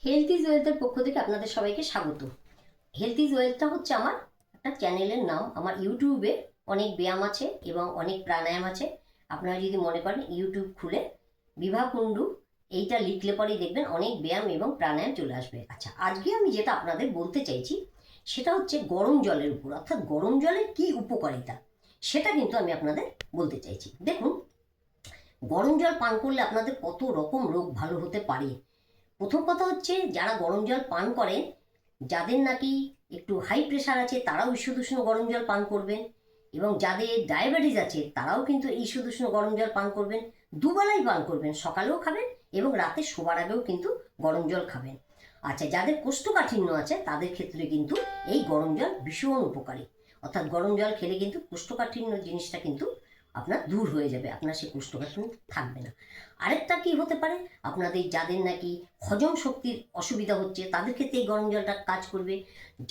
Health is ওয়েলথের পক্ষ থেকে আপনাদের সবাইকে স্বাগত। হেলথ ইজ ওয়েলথটা হচ্ছে আমার একটা চ্যানেলের নাম। আমার ইউটিউবে অনেক ব্যায়াম আছে এবং অনেক প্রাণায়াম আছে। আপনারা যদি মনে করেন ইউটিউব খুলে বিভা কুণ্ডু এইটা লিখলে পরেই দেখবেন অনেক ব্যায়াম এবং প্রাণায়াম চলে আসবে। আচ্ছা, আজকে আমি যেটা আপনাদের বলতে চাইছি সেটা হচ্ছে গরম জলের উপর, অর্থাৎ গরম জলের কী উপকারিতা সেটা কিন্তু আমি আপনাদের বলতে চাইছি। দেখুন, গরম জল পান করলে আপনাদের কত রকম রোগ ভালো হতে পারে। প্রথম কথা হচ্ছে, যারা গরম জল পান করেন, যাদের নাকি একটু হাই প্রেশার আছে তারাও ঈষদুষ্ণ গরম জল পান করবেন, এবং যাদের ডায়াবেটিস আছে তারাও কিন্তু ঈষদুষ্ণ গরম জল পান করবেন। দুবেলাই পান করবেন, সকালেও খাবেন এবং রাতে শোবার আগেও কিন্তু গরম জল খাবেন। আচ্ছা, যাদের কোষ্ঠকাঠিন্য আছে তাদের ক্ষেত্রে কিন্তু এই গরম জল ভীষণ উপকারী। অর্থাৎ গরম জল খেলে কিন্তু কোষ্ঠকাঠিন্য জিনিসটা কিন্তু আপনার দূর হয়ে যাবে, আপনার সে কোষ্ঠকাঠিন্য থাকবে না। আরেকটা কি হতে পারে, আপনাদের যাদের নাকি হজম শক্তির অসুবিধা হচ্ছে তাদের ক্ষেত্রে এই গরম জলটা কাজ করবে।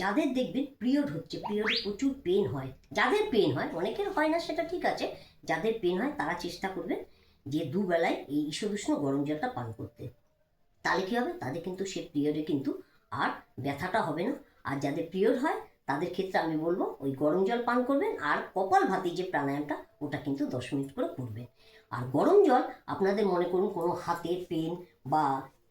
যাদের দেখবেন পিরিয়ড হচ্ছে, পিরিয়ডে প্রচুর পেন হয়, যাদের পেন হয়, অনেকের হয় না সেটা ঠিক আছে, যাদের পেন হয় তারা চেষ্টা করবেন যে দুবেলায় এই ঈষদুষ্ণ গরম জলটা পান করতে। তাহলে কী হবে, তাদের কিন্তু সে পিরিয়ডে কিন্তু আর ব্যথাটা হবে না। আর যাদের পিরিয়ড হয় তাদের ক্ষেত্রে আমি বলবো ওই গরম জল পান করবেন, আর কপালভাতি যে প্রাণায়ামটা ওটা কিন্তু 10 মিনিট করে করবেন। আর গরম জল আপনাদের মনে করুন কোনো হাতে পেন বা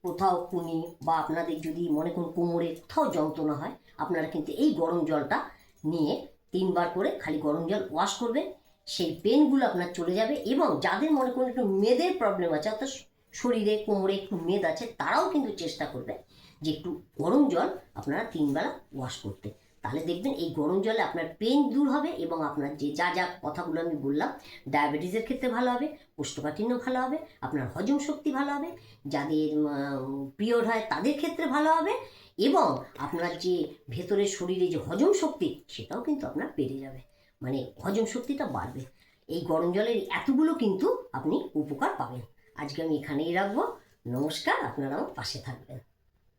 কোথাও কুনি, বা আপনাদের যদি মনে করুন কোমরে কোথাও যন্ত্রণা হয়, আপনারা কিন্তু এই গরম জলটা নিয়ে 3বার করে খালি গরম জল ওয়াশ করবেন, সেই পেনগুলো আপনার চলে যাবে। এবং যাদের মনে করুন একটু মেদের প্রবলেম আছে, অর্থাৎ শরীরে কোমরে একটু মেদ আছে, তারাও কিন্তু চেষ্টা করবে যে একটু গরম জল আপনারা 3 বেলা ওয়াশ করতে। তাহলে দেখবেন এই গরম জলে আপনার পেন দূর হবে, এবং আপনার যে যা যা কথাগুলো আমি বললাম, ডায়াবেটিসের ক্ষেত্রে ভালো হবে, কোষ্ঠকাঠিন্য ভালো হবে, আপনার হজম শক্তি ভালো হবে, যাদের পিরিয়ড হয় তাদের ক্ষেত্রে ভালো হবে, এবং আপনার যে ভেতরের শরীরে যে হজম শক্তি সেটাও কিন্তু আপনার বেড়ে যাবে, মানে হজম শক্তিটা বাড়বে। এই গরম জলের এতগুলো কিন্তু আপনি উপকার পাবেন। আজকে আমি এখানেই রাখবো। নমস্কার, আপনারাও পাশে থাকবেন।